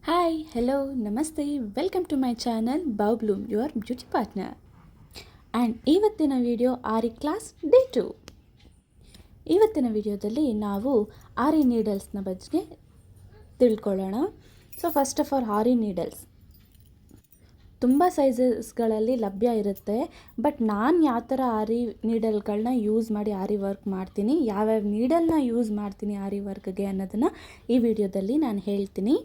Hi hello ನಮಸ್ತೆ welcome to my channel Bowbloom your beauty partner and ಇವತ್ತಿನ video aari class day 2. ಇವತ್ತಿನ ವಿಡಿಯೋದಲ್ಲಿ ನಾವು ಆರಿ ನೀಡಲ್ಸ್ನ ಬಗ್ಗೆ ತಿಳ್ಕೊಳ್ಳೋಣ. So first of all aari needles ತುಂಬ ಸೈಜಸ್ಗಳಲ್ಲಿ ಲಭ್ಯ ಇರುತ್ತೆ. ಬಟ್ ನಾನು ಯಾವ ಥರ ಆರಿ ನೀಡಲ್ಗಳನ್ನ ಯೂಸ್ ಮಾಡಿ ಆರಿ ವರ್ಕ್ ಮಾಡ್ತೀನಿ, ಯಾವ್ಯಾವ ನೀಡಲ್ನ ಯೂಸ್ ಮಾಡ್ತೀನಿ ಆರಿ ವರ್ಕ್ಗೆ ಅನ್ನೋದನ್ನು ಈ ವಿಡಿಯೋದಲ್ಲಿ ನಾನು ಹೇಳ್ತೀನಿ.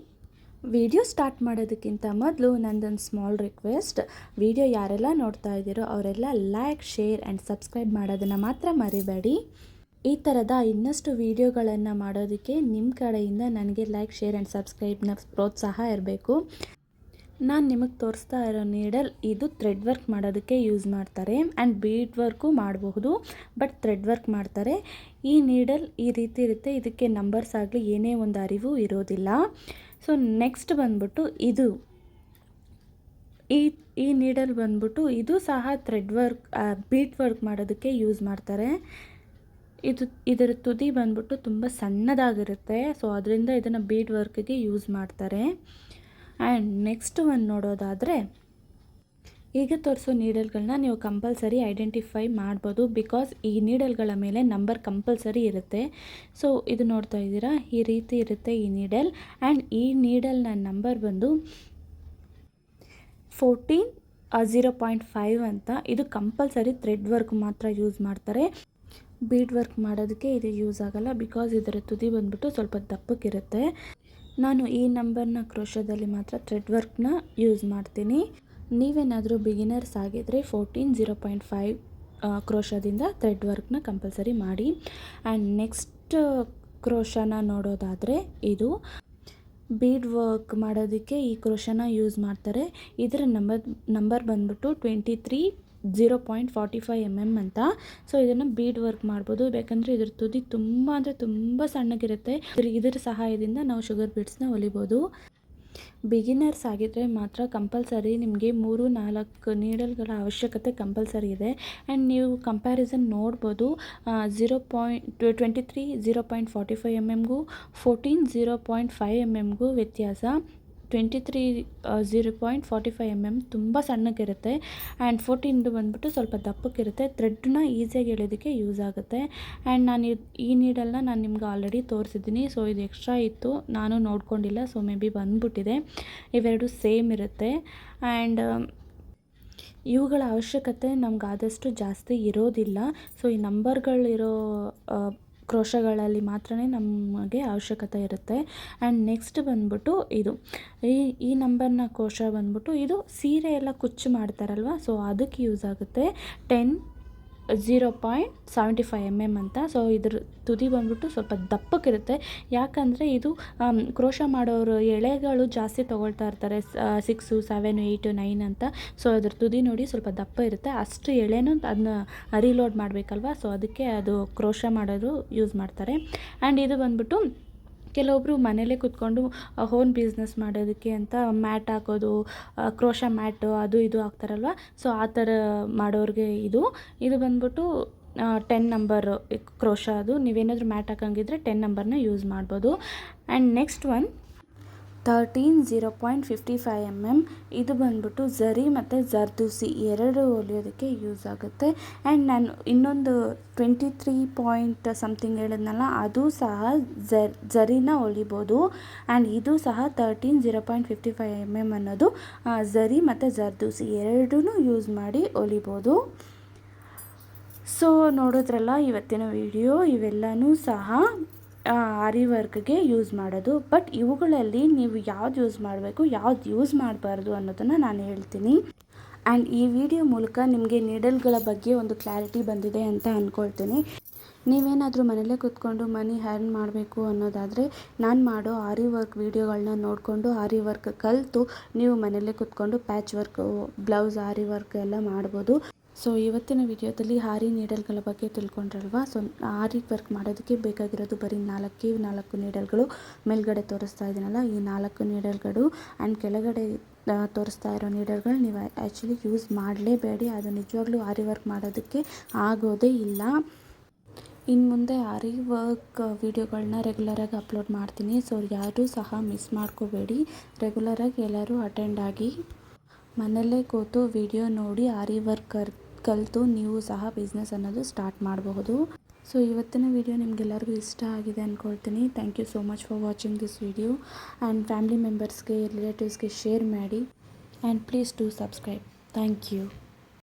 ವಿಡಿಯೋ ಸ್ಟಾರ್ಟ್ ಮಾಡೋದಕ್ಕಿಂತ ಮೊದಲು ನಂದೊಂದು ಸ್ಮಾಲ್ ರಿಕ್ವೆಸ್ಟ್, ವಿಡಿಯೋ ಯಾರೆಲ್ಲ ನೋಡ್ತಾ ಇದ್ದೀರೋ ಅವರೆಲ್ಲ ಲೈಕ್, ಶೇರ್ ಆ್ಯಂಡ್ ಸಬ್ಸ್ಕ್ರೈಬ್ ಮಾಡೋದನ್ನು ಮಾತ್ರ ಮರಿಬೇಡಿ. ಈ ಥರದ ಇನ್ನಷ್ಟು ವೀಡಿಯೋಗಳನ್ನು ಮಾಡೋದಕ್ಕೆ ನಿಮ್ಮ ಕಡೆಯಿಂದ ನನಗೆ ಲೈಕ್, ಶೇರ್ ಆ್ಯಂಡ್ ಸಬ್ಸ್ಕ್ರೈಬ್ನ ಪ್ರೋತ್ಸಾಹ ಇರಬೇಕು. ನಾನು ನಿಮಗೆ ತೋರಿಸ್ತಾ ಇರೋ ನೀಡಲ್ ಇದು ಥ್ರೆಡ್ ವರ್ಕ್ ಮಾಡೋದಕ್ಕೆ ಯೂಸ್ ಮಾಡ್ತಾರೆ ಆ್ಯಂಡ್ ಬೀಡ್ ವರ್ಕು ಮಾಡಬಹುದು, ಬಟ್ ಥ್ರೆಡ್ ವರ್ಕ್ ಮಾಡ್ತಾರೆ. ಈ ನೀಡಲ್ ಈ ರೀತಿ ಇರುತ್ತೆ, ಇದಕ್ಕೆ ನಂಬರ್ಸ್ ಆಗಲಿ ಏನೇ ಒಂದು ಅರಿವು ಇರೋದಿಲ್ಲ. ಸೊ ನೆಕ್ಸ್ಟ್ ಬಂದ್ಬಿಟ್ಟು ಇದು ಈ ನೀಡಲ್ ಬಂದ್ಬಿಟ್ಟು ಇದು ಸಹ ಥ್ರೆಡ್ ವರ್ಕ್ ಬೀಡ್ ವರ್ಕ್ ಮಾಡೋದಕ್ಕೆ ಯೂಸ್ ಮಾಡ್ತಾರೆ. ಇದರ ತುದಿ ಬಂದ್ಬಿಟ್ಟು ತುಂಬ ಸಣ್ಣದಾಗಿರುತ್ತೆ, ಸೊ ಅದರಿಂದ ಇದನ್ನು ಬೀಡ್ ವರ್ಕ್ಗೆ ಯೂಸ್ ಮಾಡ್ತಾರೆ. ಆ್ಯಂಡ್ ನೆಕ್ಸ್ಟ್ ಒಂದು ನೋಡೋದಾದರೆ, ಈಗ ತೋರಿಸೋ ನೀಡಲ್ಗಳನ್ನ ನೀವು ಕಂಪಲ್ಸರಿ ಐಡೆಂಟಿಫೈ ಮಾಡ್ಬೋದು, ಬಿಕಾಸ್ ಈ ನೀಡಲ್ಗಳ ಮೇಲೆ ನಂಬರ್ ಕಂಪಲ್ಸರಿ ಇರುತ್ತೆ. ಸೊ ಇದು ನೋಡ್ತಾ ಇದ್ದೀರಾ, ಈ ರೀತಿ ಇರುತ್ತೆ ಈ ನೀಡಲ್. ಆ್ಯಂಡ್ ಈ ನೀಡಲ್ನ ನಂಬರ್ ಬಂದು 14-0.5 ಅಂತ. ಇದು ಕಂಪಲ್ಸರಿ ಥ್ರೆಡ್ ವರ್ಕ್ ಮಾತ್ರ ಯೂಸ್ ಮಾಡ್ತಾರೆ, ಬೀಡ್ ವರ್ಕ್ ಮಾಡೋದಕ್ಕೆ ಇದು ಯೂಸ್ ಆಗಲ್ಲ, ಬಿಕಾಸ್ ಇದರ ತುದಿ ಬಂದ್ಬಿಟ್ಟು ಸ್ವಲ್ಪ ದಪ್ಪಕ್ಕಿರುತ್ತೆ. ನಾನು ಈ ನಂಬರ್ನ ಕ್ರೋಶದಲ್ಲಿ ಮಾತ್ರ ಥ್ರೆಡ್ ವರ್ಕ್ನ ಯೂಸ್ ಮಾಡ್ತೀನಿ. ನೀವೇನಾದರೂ ಬಿಗಿನರ್ಸ್ ಆಗಿದ್ದರೆ 14-0.5 ಕ್ರೋಶದಿಂದ ಥ್ರೆಡ್ ವರ್ಕ್ನ ಕಂಪಲ್ಸರಿ ಮಾಡಿ. ಆ್ಯಂಡ್ ನೆಕ್ಸ್ಟ್ ಕ್ರೋಶನ ನೋಡೋದಾದರೆ, ಇದು ಬೀಡ್ ವರ್ಕ್ ಮಾಡೋದಕ್ಕೆ ಈ ಕ್ರೋಶನ ಯೂಸ್ ಮಾಡ್ತಾರೆ. ಇದರ ನಂಬರ್ ಬಂದ್ಬಿಟ್ಟು 23-0.45 mm ಅಂತ. ಸೊ ಇದನ್ನು ಬೀಡ್ ವರ್ಕ್ ಮಾಡ್ಬೋದು, ಬೇಕಂದರೆ ಇದ್ರ ತುದಿ ತುಂಬ ಅಂದರೆ ತುಂಬ ಸಣ್ಣಗಿರುತ್ತೆ. ಇದರ ಸಹಾಯದಿಂದ ನಾವು ಶುಗರ್ ಬೀಡ್ಸ್ನ ಹೊಲಿಬೋದು. ಬಿಗಿನರ್ಸ್ ಆಗಿದ್ದರೆ ಮಾತ್ರ ಕಂಪಲ್ಸರಿ ನಿಮಗೆ 3-4 ನೀಡಲ್ಗಳ ಅವಶ್ಯಕತೆ ಕಂಪಲ್ಸರಿ ಇದೆ. ಆ್ಯಂಡ್ ನೀವು ಕಂಪ್ಯಾರಿಸನ್ ನೋಡ್ಬೋದು, 23-0.45 mmಗೂ 14-0.5 mmಗೂ ವ್ಯತ್ಯಾಸ. 23-0.45 mm ತುಂಬ ಸಣ್ಣಗಿರುತ್ತೆ, ಆ್ಯಂಡ್ 14 ಬಂದ್ಬಿಟ್ಟು ಸ್ವಲ್ಪ ದಪ್ಪಕ್ಕಿರುತ್ತೆ. ಥ್ರೆಡ್ನ ಈಸಿಯಾಗಿ ಎಳೆಯೋದಕ್ಕೆ ಯೂಸ್ ಆಗುತ್ತೆ. ಆ್ಯಂಡ್ ನಾನು ಈ ನೀಡಲ್ನ ನಾನು ನಿಮ್ಗೆ ಆಲ್ರೆಡಿ ತೋರಿಸಿದ್ದೀನಿ. ಸೊ ಇದು ಎಕ್ಸ್ಟ್ರಾ ಇತ್ತು, ನಾನು ನೋಡ್ಕೊಂಡಿಲ್ಲ, ಸೊ ಮೇ ಬಿ ಬಂದ್ಬಿಟ್ಟಿದೆ. ಇವೆರಡು ಸೇಮ್ ಇರುತ್ತೆ. ಆ್ಯಂಡ್ ಇವುಗಳ ಅವಶ್ಯಕತೆ ನಮ್ಗೆ ಆದಷ್ಟು ಜಾಸ್ತಿ ಇರೋದಿಲ್ಲ. ಸೊ ಈ ನಂಬರ್ಗಳಿರೋ ಕ್ರೋಶಗಳಲ್ಲಿ ಮಾತ್ರ ನಮಗೆ ಅವಶ್ಯಕತೆ ಇರುತ್ತೆ. ಆ್ಯಂಡ್ ನೆಕ್ಸ್ಟ್ ಬಂದ್ಬಿಟ್ಟು ಇದು ಈ ನಂಬರ್ನ ಕೋಶ ಬಂದ್ಬಿಟ್ಟು ಇದು ಸೀರೆ ಎಲ್ಲ ಕುಚ್ಚು ಮಾಡ್ತಾರಲ್ವ, ಸೊ ಅದಕ್ಕೆ ಯೂಸ್ ಆಗುತ್ತೆ. 10-0.75 mm ಅಂತ. ಸೊ ಇದ್ರ ತುದಿ ಬಂದ್ಬಿಟ್ಟು ಸ್ವಲ್ಪ ದಪ್ಪಕ್ಕಿರುತ್ತೆ, ಯಾಕಂದರೆ ಇದು ಕ್ರೋಶ ಮಾಡೋರು ಎಳೆಗಳು ಜಾಸ್ತಿ ತೊಗೊಳ್ತಾ ಇರ್ತಾರೆ, 6, 7, 8, 9 ಅಂತ. ಸೊ ಅದ್ರ ತುದಿ ನೋಡಿ ಸ್ವಲ್ಪ ದಪ್ಪ ಇರುತ್ತೆ, ಅಷ್ಟು ಎಳೆನೂ ಅದನ್ನ ರೀಲೋಡ್ ಮಾಡಬೇಕಲ್ವ, ಸೊ ಅದಕ್ಕೆ ಅದು ಕ್ರೋಶ ಮಾಡೋದು ಯೂಸ್ ಮಾಡ್ತಾರೆ. ಆ್ಯಂಡ್ ಇದು ಬಂದ್ಬಿಟ್ಟು ಕೆಲವೊಬ್ಬರು ಮನೇಲೇ ಕೂತ್ಕೊಂಡು ಹೋಮ್ ಬಿಸ್ನೆಸ್ ಮಾಡೋದಕ್ಕೆ ಅಂತ ಮ್ಯಾಟ್ ಹಾಕೋದು, ಕ್ರೋಶ ಮ್ಯಾಟು ಅದು ಇದು ಹಾಕ್ತಾರಲ್ವ, ಸೊ ಆ ಥರ ಮಾಡೋರಿಗೆ ಇದು ಬಂದ್ಬಿಟ್ಟು 10 ನಂಬರ್ ಕ್ರೋಶ. ಅದು ನೀವೇನಾದರೂ ಮ್ಯಾಟ್ ಹಾಕಂಗಿದ್ರೆ 10 ನಂಬರ್ನ ಯೂಸ್ ಮಾಡ್ಬೋದು. And next one 13-0.55 mm. ಇದು ಬಂದ್ಬಿಟ್ಟು ಝರಿ ಮತ್ತು ಜರ್ದೋಸಿ ಎರಡು ಹೊಲಿಯೋದಕ್ಕೆ ಯೂಸ್ ಆಗುತ್ತೆ. ಆ್ಯಂಡ್ ನಾನು ಇನ್ನೊಂದು 23 something ಹೇಳಿದ್ನಲ್ಲ, ಅದು ಸಹ ಝರಿನ ಹೊಲಿಬೋದು. ಆ್ಯಂಡ್ ಇದು ಸಹ 13-0.55 mm ಅನ್ನೋದು ಝರಿ ಮತ್ತು ಜರ್ದೋಸಿ ಎರಡೂ ಯೂಸ್ ಮಾಡಿ ಹೊಲಿಬೋದು. ಸೊ ನೋಡಿದ್ರಲ್ಲ ಇವತ್ತಿನ ವಿಡಿಯೋ, ಇವೆಲ್ಲನೂ ಸಹ ಆರಿ ವರ್ಕ್ಗೆ ಯೂಸ್ ಮಾಡೋದು. ಬಟ್ ಇವುಗಳಲ್ಲಿ ನೀವು ಯಾವ್ದು ಯೂಸ್ ಮಾಡಬೇಕು, ಯಾವ್ದು ಯೂಸ್ ಮಾಡಬಾರ್ದು ಅನ್ನೋದನ್ನು ನಾನು ಹೇಳ್ತೀನಿ. ಆ್ಯಂಡ್ ಈ ವಿಡಿಯೋ ಮೂಲಕ ನಿಮಗೆ ನೀಡಲ್ಗಳ ಬಗ್ಗೆ ಒಂದು ಕ್ಲಾರಿಟಿ ಬಂದಿದೆ ಅಂತ ಅಂದ್ಕೊಳ್ತೀನಿ. ನೀವೇನಾದರೂ ಮನೇಲೇ ಕೂತ್ಕೊಂಡು ಮನಿ ಅರ್ನ್ ಮಾಡಬೇಕು ಅನ್ನೋದಾದರೆ ನಾನು ಮಾಡೋ ಆರಿ ವರ್ಕ್ ವೀಡಿಯೋಗಳನ್ನ ನೋಡಿಕೊಂಡು ಆರಿ ವರ್ಕ್ ಕಲಿತು ನೀವು ಮನೇಲೇ ಕೂತ್ಕೊಂಡು ಪ್ಯಾಚ್ ವರ್ಕ್, ಬ್ಲೌಸ್ ಆರಿ ವರ್ಕ್ ಎಲ್ಲ ಮಾಡ್ಬೋದು. ಸೊ ಇವತ್ತಿನ ವಿಡಿಯೋದಲ್ಲಿ ಆರಿ ನೀಡಲ್ಗಳ ಬಗ್ಗೆ ತಿಳ್ಕೊಂಡ್ರಲ್ವಾ. ಸೊ ಆರಿ ವರ್ಕ್ ಮಾಡೋದಕ್ಕೆ ಬೇಕಾಗಿರೋದು ಬರೀ 4 ನೀಡಲ್ಗಳು. ಮೇಲ್ಗಡೆ ತೋರಿಸ್ತಾ ಇದ್ದೀನಲ್ಲ ಈ 4 ನೀಡಲ್ಗಳು, ಆ್ಯಂಡ್ ಕೆಳಗಡೆ ತೋರಿಸ್ತಾ ಇರೋ ನೀಡಲ್ಗಳು ನೀವು ಆ್ಯಕ್ಚುಲಿ ಯೂಸ್ ಮಾಡಲೇಬೇಡಿ, ಅದು ನಿಜವಾಗ್ಲೂ ಆರಿ ವರ್ಕ್ ಮಾಡೋದಕ್ಕೆ ಆಗೋದೇ ಇಲ್ಲ. ಇನ್ನು ಮುಂದೆ ಆರಿ ವರ್ಕ್ ವೀಡಿಯೋಗಳನ್ನ ರೆಗ್ಯುಲರಾಗಿ ಅಪ್ಲೋಡ್ ಮಾಡ್ತೀನಿ. ಸೊ ಯಾರೂ ಸಹ ಮಿಸ್ ಮಾಡ್ಕೋಬೇಡಿ. ರೆಗ್ಯುಲರಾಗಿ ಎಲ್ಲರೂ ಅಟೆಂಡ್ ಆಗಿ ಮನೆಯಲ್ಲೇ ಕೂತು ವಿಡಿಯೋ ನೋಡಿ ಆರಿ ವರ್ಕ್ ಕಲಿತು ನೀವು ಸಹ ಬಿಸ್ನೆಸ್ ಅನ್ನೋದು ಸ್ಟಾರ್ಟ್ ಮಾಡಬಹುದು. ಸೊ ಇವತ್ತಿನ ವಿಡಿಯೋ ನಿಮಗೆಲ್ಲರಿಗೂ ಇಷ್ಟ ಆಗಿದೆ ಅಂದ್ಕೊಳ್ತೀನಿ. Thank you so much for watching this video and family ಮೆಂಬರ್ಸ್ಗೆ ರಿಲೇಟಿವ್ಸ್ಗೆ ಶೇರ್ ಮಾಡಿ and please do subscribe. Thank you.